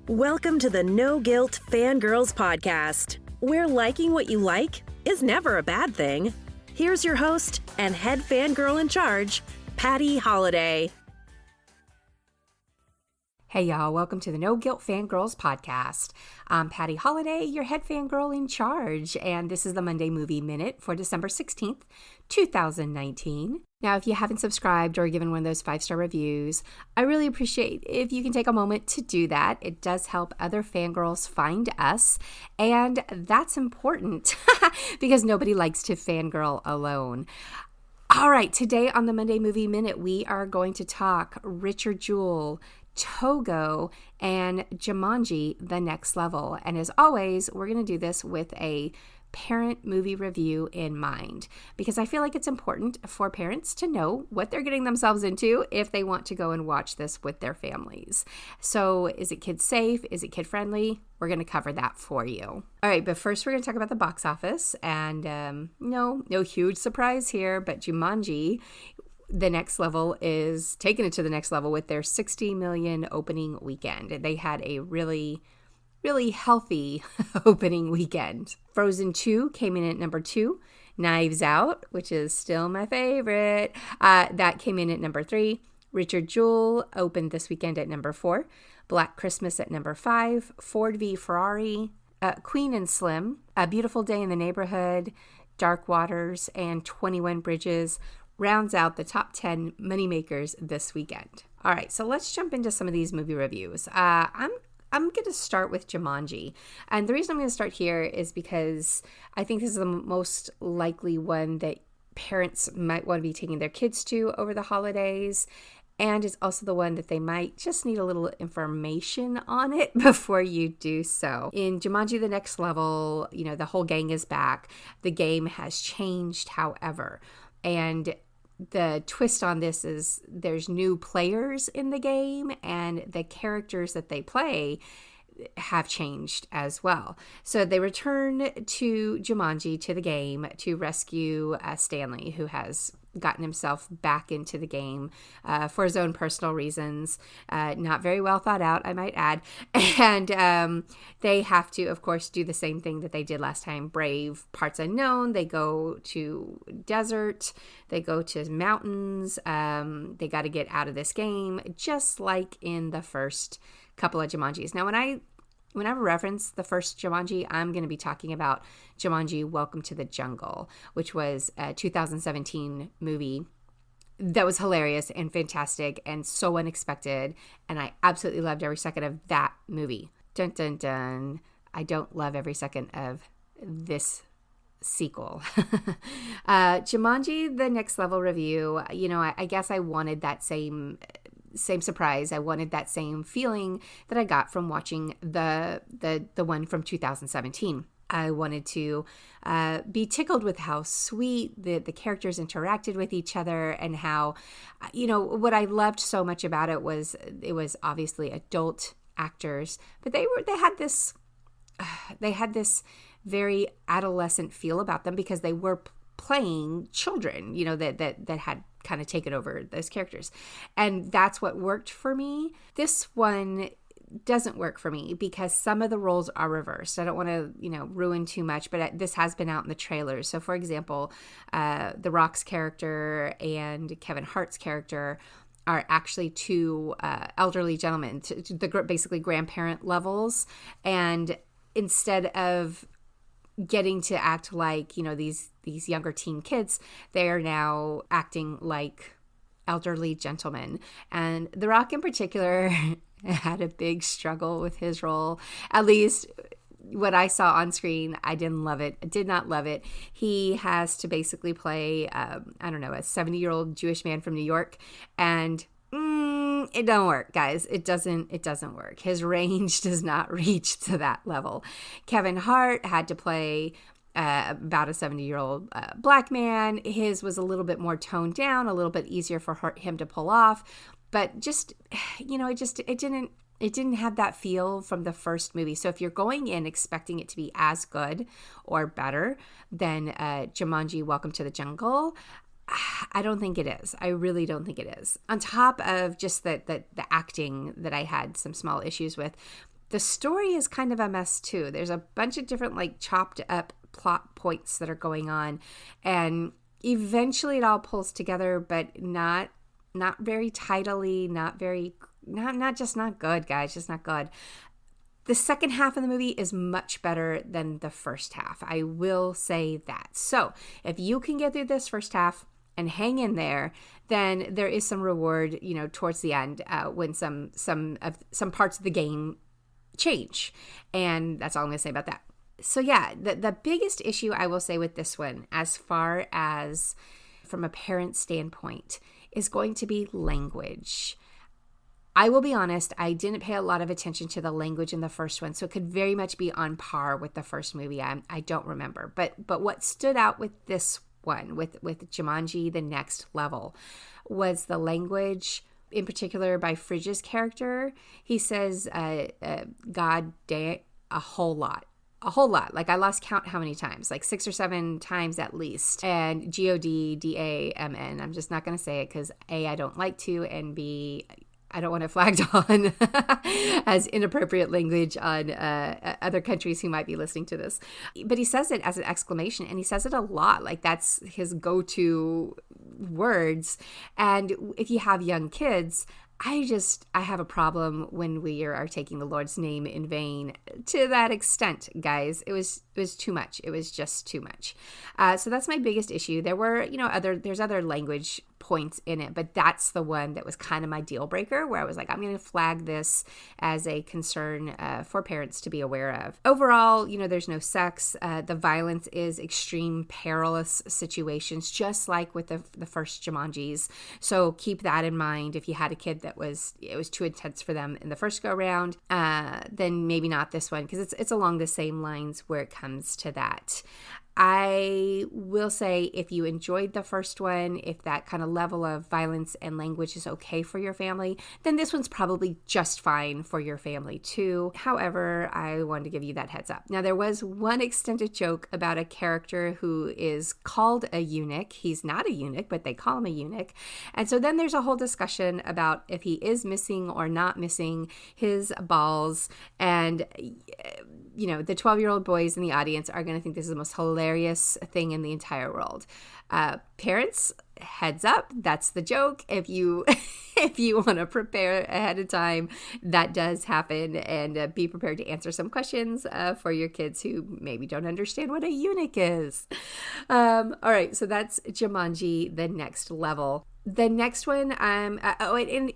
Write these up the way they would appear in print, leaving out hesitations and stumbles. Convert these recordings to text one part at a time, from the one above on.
Welcome to the No Guilt Fangirls Podcast, where liking what you like is never a bad thing. Here's your host and head fangirl in charge, Patty Holiday. Hey y'all, welcome to the No Guilt Fangirls Podcast. I'm Patty Holiday, your head fangirl in charge, and this is the Monday Movie Minute for December 16th, 2019. Now, if you haven't subscribed or given one of those 5-star reviews, I really appreciate if you can take a moment to do that. It does help other fangirls find us, and that's important because nobody likes to fangirl alone. All right, today on the Monday Movie Minute, we are going to talk Richard Jewell, TOGO, and Jumanji, The Next Level. And as always, we're going to do this with a parent movie review in mind, because I feel like it's important for parents to know what they're getting themselves into if they want to go and watch this with their families. So is it kid safe? Is it kid friendly? We're going to cover that for you. All right, but first we're going to talk about the box office. And no huge surprise here, but Jumanji, The Next Level is taking it to the next level with their 60 million opening weekend. They had a really healthy opening weekend. Frozen 2 came in at number 2. Knives Out, which is still my favorite, that came in at number 3. Richard Jewell opened this weekend at number 4. Black Christmas at number 5. Ford v. Ferrari, Queen and Slim, A Beautiful Day in the Neighborhood, Dark Waters, and 21 Bridges rounds out the top 10 moneymakers this weekend. All right, so let's jump into some of these movie reviews. I'm going to start with Jumanji. And the reason I'm going to start here is because I think this is the most likely one that parents might want to be taking their kids to over the holidays. And it's also the one that they might just need a little information on it before you do so. In Jumanji, The Next Level, the whole gang is back. The game has changed, however. And the twist on this is there's new players in the game, and the characters that they play have changed as well. So they return to Jumanji, to the game, to rescue Stanley, who has gotten himself back into the game for his own personal reasons. Not very well thought out, I might add. And they have to, of course, do the same thing that they did last time, brave parts unknown. They go to desert, they go to mountains, they got to get out of this game, just like in the first couple of Jumanjis. Now, when I reference the first Jumanji, I'm going to be talking about Jumanji Welcome to the Jungle, which was a 2017 movie that was hilarious and fantastic and so unexpected, and I absolutely loved every second of that movie. Dun, dun, dun. I don't love every second of this sequel. Jumanji, The Next Level review, I guess I wanted that same surprise. I wanted that same feeling that I got from watching the one from 2017. I wanted to be tickled with how sweet the characters interacted with each other, and how, what I loved so much about it was obviously adult actors, but they had this very adolescent feel about them because they were playing children, that had kind of taken over those characters. And that's what worked for me. This one doesn't work for me because some of the roles are reversed. I don't want to, ruin too much, but this has been out in the trailers. So for example, The Rock's character and Kevin Hart's character are actually two elderly gentlemen, the basically grandparent levels. And instead of getting to act like, these younger teen kids, they are now acting like elderly gentlemen. And The Rock in particular had a big struggle with his role. At least what I saw on screen, I didn't love it. I did not love it. He has to basically play, a 70-year-old Jewish man from New York. And it don't work, guys. It doesn't work. His range does not reach to that level. Kevin Hart had to play about a 70-year-old black man. His was a little bit more toned down, a little bit easier for him to pull off. But just, it didn't have that feel from the first movie. So if you're going in expecting it to be as good or better than Jumanji Welcome to the Jungle, I don't think it is. I really don't think it is. On top of just the acting that I had some small issues with, The story is kind of a mess too. There's a bunch of different like chopped up plot points that are going on, and eventually it all pulls together, but not very tidily, not good, guys, just not good. The second half of the movie is much better than the first half. I will say that. So if you can get through this first half and hang in there, then there is some reward, towards the end when some parts of the game change. And that's all I'm going to say about that. So yeah, the biggest issue I will say with this one, as far as from a parent standpoint, is going to be language. I will be honest, I didn't pay a lot of attention to the language in the first one, so it could very much be on par with the first movie. I don't remember. But what stood out with this one, with Jumanji, The Next Level, was the language, in particular by Fridge's character. He says, God damn, a whole lot. Like I lost count how many times, like 6 or 7 times at least. And GODDAMN. I'm just not going to say it because A, I don't like to, and B, I don't want it flagged on as inappropriate language on other countries who might be listening to this. But he says it as an exclamation, and he says it a lot. Like that's his go-to words. And if you have young kids, I have a problem when we are taking the Lord's name in vain to that extent, guys. It was too much. It was just too much. So that's my biggest issue. There were, there's other language points in it, but that's the one that was kind of my deal breaker, where I was like, I'm going to flag this as a concern for parents to be aware of. Overall, there's no sex. The violence is extreme, perilous situations, just like with the first Jumanjis. So keep that in mind. If you had a kid that was too intense for them in the first go round, then maybe not this one, because it's along the same lines where it comes to that. I will say, if you enjoyed the first one, if that kind of level of violence and language is okay for your family, then this one's probably just fine for your family too. However, I wanted to give you that heads up. Now, there was one extended joke about a character who is called a eunuch. He's not a eunuch, but they call him a eunuch. And so then there's a whole discussion about if he is missing or not missing his balls. And the 12-year-old boys in the audience are going to think this is the most hilarious thing in the entire world. Parents, heads up, that's the joke. If you want to prepare ahead of time, that does happen, and be prepared to answer some questions for your kids who maybe don't understand what a eunuch is. All right, so that's Jumanji, The Next Level. The next one, and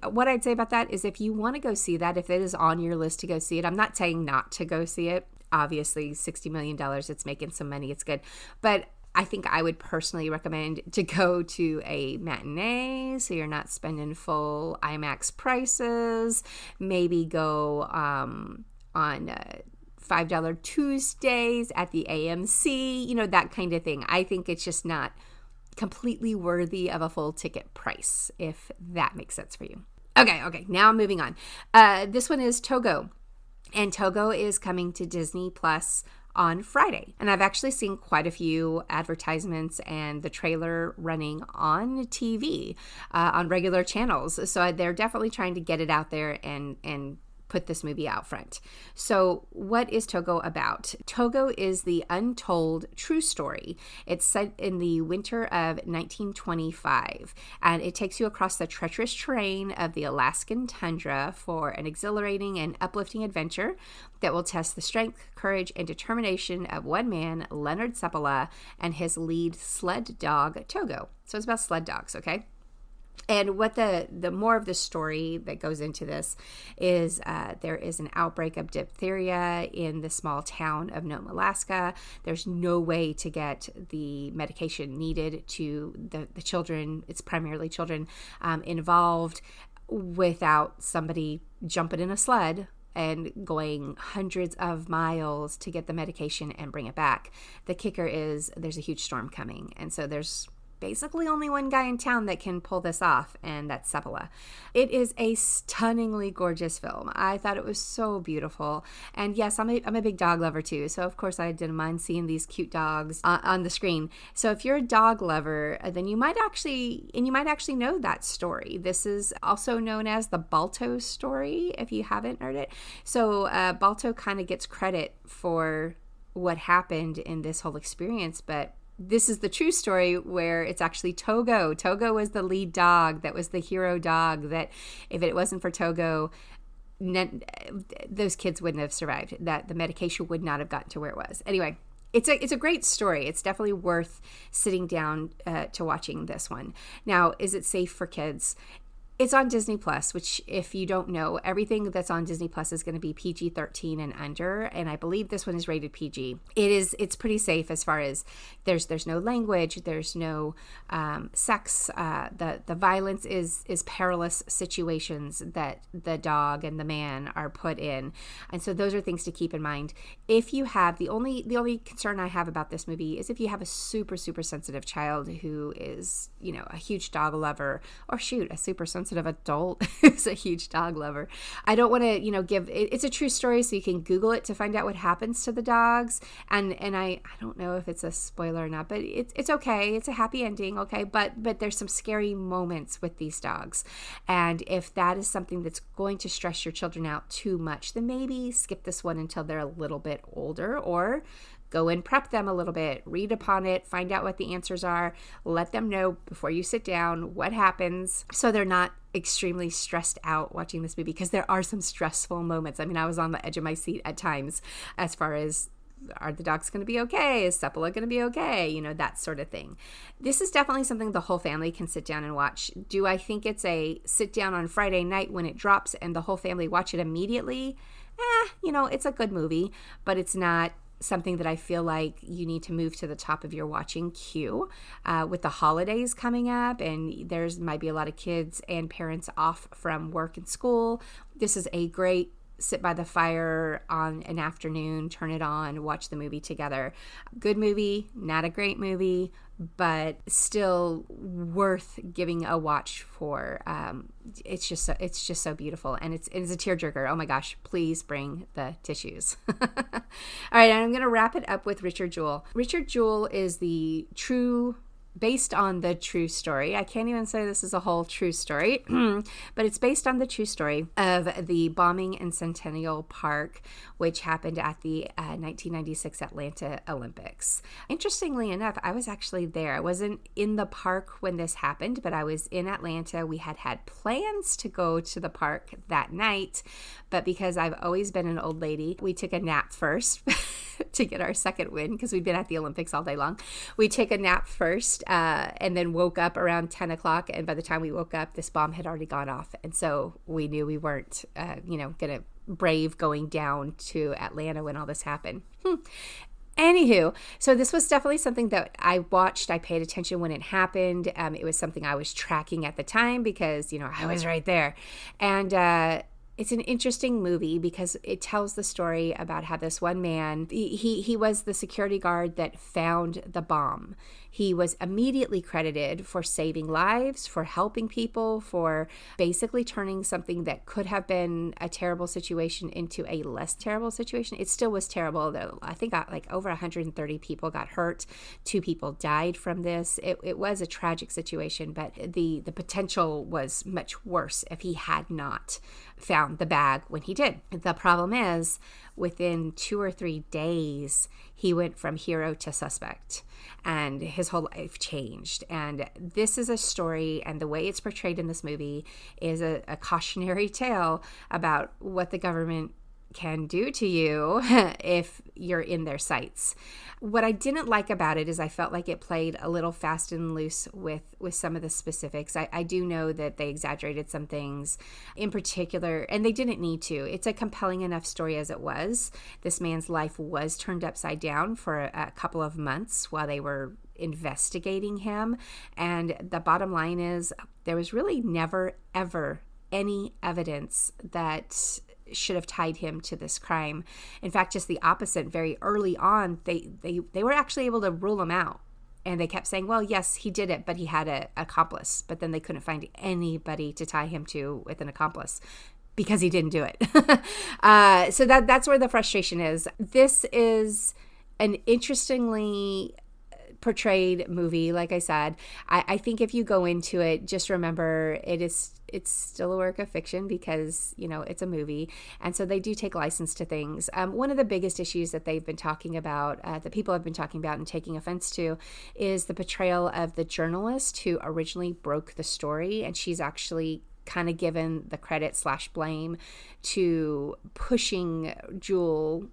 what I'd say about that is, if you want to go see that, if it is on your list to go see it, I'm not saying not to go see it. Obviously, $60 million, it's making some money, it's good. But I think I would personally recommend to go to a matinee, so you're not spending full IMAX prices. Maybe go on $5 Tuesdays at the AMC, that kind of thing. I think it's just not completely worthy of a full ticket price, if that makes sense for you. Okay, now moving on. This one is TOGO, and TOGO is coming to Disney Plus on Friday. And I've actually seen quite a few advertisements and the trailer running on TV, on regular channels. So they're definitely trying to get it out there and put this movie out front. So what is TOGO about? TOGO is the untold true story. It's set in the winter of 1925, and it takes you across the treacherous terrain of the Alaskan tundra for an exhilarating and uplifting adventure that will test the strength, courage, and determination of one man, Leonard Seppala, and his lead sled dog, TOGO. So it's about sled dogs, okay? And what the more of the story that goes into this is there is an outbreak of diphtheria in the small town of Nome, Alaska. There's no way to get the medication needed to the children. It's primarily children involved, without somebody jumping in a sled and going hundreds of miles to get the medication and bring it back. The kicker is there's a huge storm coming, and so there's basically only one guy in town that can pull this off, and that's Seppala. It is a stunningly gorgeous film. I thought it was so beautiful. And yes, I'm a big dog lover too, so of course I didn't mind seeing these cute dogs on the screen. So if you're a dog lover, then you might actually know that story. This is also known as the Balto story, if you haven't heard it. So Balto kind of gets credit for what happened in this whole experience, but this is the true story where it's actually Togo. Togo was the lead dog, that was the hero dog, that if it wasn't for Togo, those kids wouldn't have survived, that the medication would not have gotten to where it was. Anyway, it's a great story. It's definitely worth sitting down to watching this one. Now, is it safe for kids? It's on Disney Plus, which, if you don't know, everything that's on Disney Plus is going to be PG-13 and under, and I believe this one is rated PG. It's pretty safe as far as there's no language, there's no sex. The violence is perilous situations that the dog and the man are put in, and so those are things to keep in mind. If you have the only concern I have about this movie is if you have a super sensitive child who is a huge dog lover, or a super sensitive adult who's a huge dog lover. I don't want to, give it's a true story, so you can Google it to find out what happens to the dogs. And I don't know if it's a spoiler or not, but it's okay. It's a happy ending, okay? But there's some scary moments with these dogs. And if that is something that's going to stress your children out too much, then maybe skip this one until they're a little bit older, or go and prep them a little bit, read upon it, find out what the answers are, let them know before you sit down what happens, so they're not extremely stressed out watching this movie, because there are some stressful moments. I mean, I was on the edge of my seat at times as far as, are the dogs going to be okay? Is Seppala going to be okay? That sort of thing. This is definitely something the whole family can sit down and watch. Do I think it's a sit down on Friday night when it drops and the whole family watch it immediately? It's a good movie, but it's not something that I feel like you need to move to the top of your watching queue. With the holidays coming up, and there's might be a lot of kids and parents off from work and school, this is a great sit by the fire on an afternoon, turn it on, watch the movie together. Good movie, not a great movie, but still worth giving a watch for. It's just so beautiful, and it's a tearjerker. Oh my gosh, please bring the tissues. All right, and I'm going to wrap it up with Richard Jewell. Richard Jewell is based on the true story. I can't even say this is a whole true story, but it's based on the true story of the bombing in Centennial Park, which happened at the 1996 Atlanta Olympics. Interestingly enough, I was actually there. I wasn't in the park when this happened, but I was in Atlanta. We had plans to go to the park that night, but because I've always been an old lady, we took a nap first to get our second win, because we've been at the Olympics all day long. We take a nap first, and then woke up around 10 o'clock. And by the time we woke up, this bomb had already gone off. And so we knew we weren't, going to brave going down to Atlanta when all this happened. Anywho, so this was definitely something that I watched. I paid attention when it happened. It was something I was tracking at the time because, I was right there. And, it's an interesting movie because it tells the story about how this one man, he was the security guard that found the bomb. He was immediately credited for saving lives, for helping people, for basically turning something that could have been a terrible situation into a less terrible situation. It still was terrible, though. I think like over 130 people got hurt. 2 people died from this. It was a tragic situation, but the potential was much worse if he had not found the bag when he did. The problem is, within 2 or 3 days, he went from hero to suspect, and his whole life changed. And this is a story, and the way it's portrayed in this movie is a cautionary tale about what the government can do to you if you're in their sights. What I didn't like about it is I felt like it played a little fast and loose with some of the specifics. I do know that they exaggerated some things in particular, and they didn't need to. It's a compelling enough story as it was. This man's life was turned upside down for a couple of months while they were investigating him. And the bottom line is there was really never, ever any evidence that should have tied him to this crime. In fact, just the opposite. Very early on, they were actually able to rule him out. And they kept saying, well, yes, he did it, but he had an accomplice. But then they couldn't find anybody to tie him to with an accomplice because he didn't do it. So that's where the frustration is. This is an interestingly portrayed movie. Like I said, I think if you go into it, just remember it's still a work of fiction because, it's a movie. And so they do take license to things. One of the biggest issues that they've been talking about, that people have been talking about and taking offense to, is the portrayal of the journalist who originally broke the story. And she's actually kind of given the credit / blame to pushing Jewell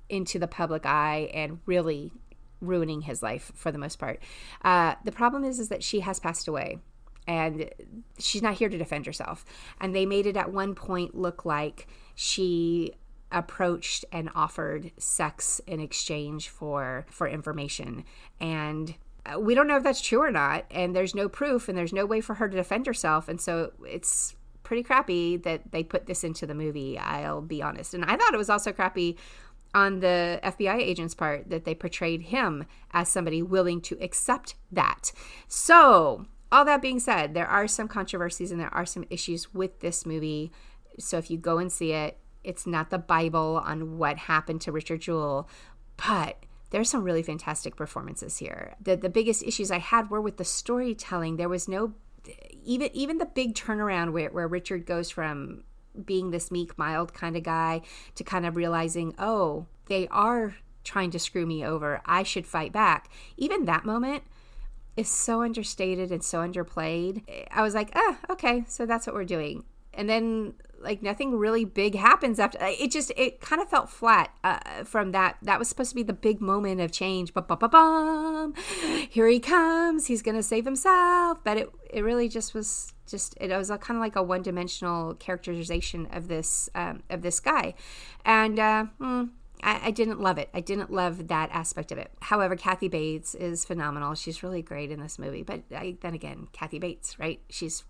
into the public eye and really ruining his life for the most part. The problem is that she has passed away and she's not here to defend herself. And they made it at one point look like she approached and offered sex in exchange for information. And we don't know if that's true or not. And there's no proof and there's no way for her to defend herself. And so it's pretty crappy that they put this into the movie, I'll be honest. And I thought it was also crappy on the FBI agent's part that they portrayed him as somebody willing to accept that. So, all that being said, there are some controversies and there are some issues with this movie. So if you go and see it, it's not the Bible on what happened to Richard Jewell, but there's some really fantastic performances here. The biggest issues I had were with the storytelling. There was no, even the big turnaround where Richard goes from being this meek, mild kind of guy to kind of realizing, oh, they are trying to screw me over. I should fight back. Even that moment is so understated and so underplayed. I was like, okay, so that's what we're doing. And then nothing really big happens after. It kind of felt flat from that. That was supposed to be the big moment of change. Ba-ba-ba-bum. Here he comes. He's going to save himself. But it really just was it was kind of like a one-dimensional characterization of this guy. And I didn't love it. I didn't love that aspect of it. However, Kathy Bates is phenomenal. She's really great in this movie. But then again, Kathy Bates, right? She's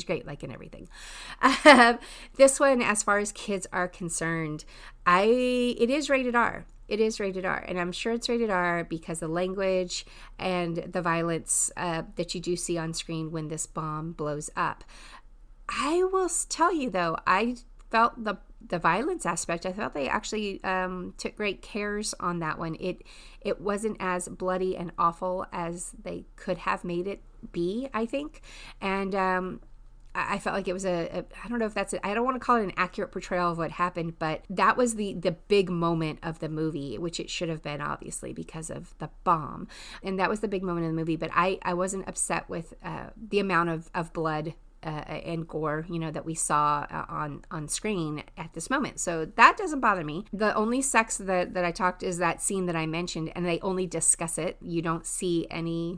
great, in everything. This one, as far as kids are concerned, it is rated R. It is rated R. And I'm sure it's rated R because the language and the violence that you do see on screen when this bomb blows up. I will tell you, though, I felt the violence aspect, I felt they actually took great cares on that one. It wasn't as bloody and awful as they could have made it be, I think. And I felt like it was I don't know if that's I don't want to call it an accurate portrayal of what happened, but that was the big moment of the movie, which it should have been, obviously, because of the bomb. And that was the big moment of the movie. But I wasn't upset with the amount of blood and gore, that we saw on screen at this moment. So that doesn't bother me. The only sex that I talked is that scene that I mentioned, and they only discuss it. You don't see any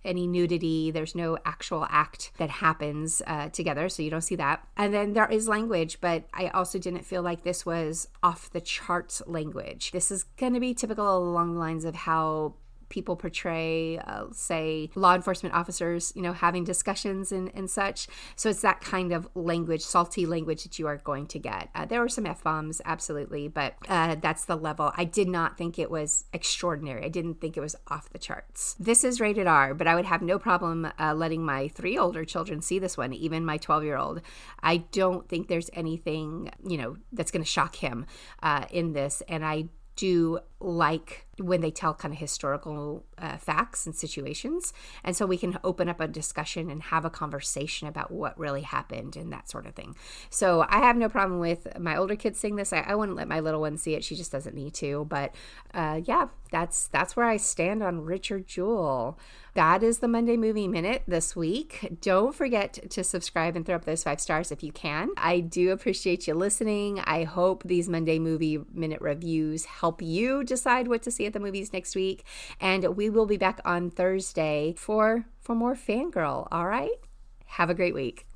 nudity. There's no actual act that happens together, so you don't see that. And then there is language, but I also didn't feel like this was off the charts language. This is going to be typical along the lines of how people portray, say, law enforcement officers, having discussions and such. So it's that kind of language, salty language that you are going to get. There were some F-bombs, absolutely, but that's the level. I did not think it was extraordinary. I didn't think it was off the charts. This is rated R, but I would have no problem letting my 3 older children see this one, even my 12-year-old. I don't think there's anything, that's going to shock him in this, and I do like when they tell kind of historical facts and situations. And so we can open up a discussion and have a conversation about what really happened and that sort of thing. So I have no problem with my older kids seeing this. I wouldn't let my little one see it. She just doesn't need to. But yeah, that's where I stand on Richard Jewell. That is the Monday Movie Minute this week. Don't forget to subscribe and throw up those 5 stars if you can. I do appreciate you listening. I hope these Monday Movie Minute reviews help you decide what to see at the movies next week. And we will be back on Thursday for more Fangirl. All right? Have a great week.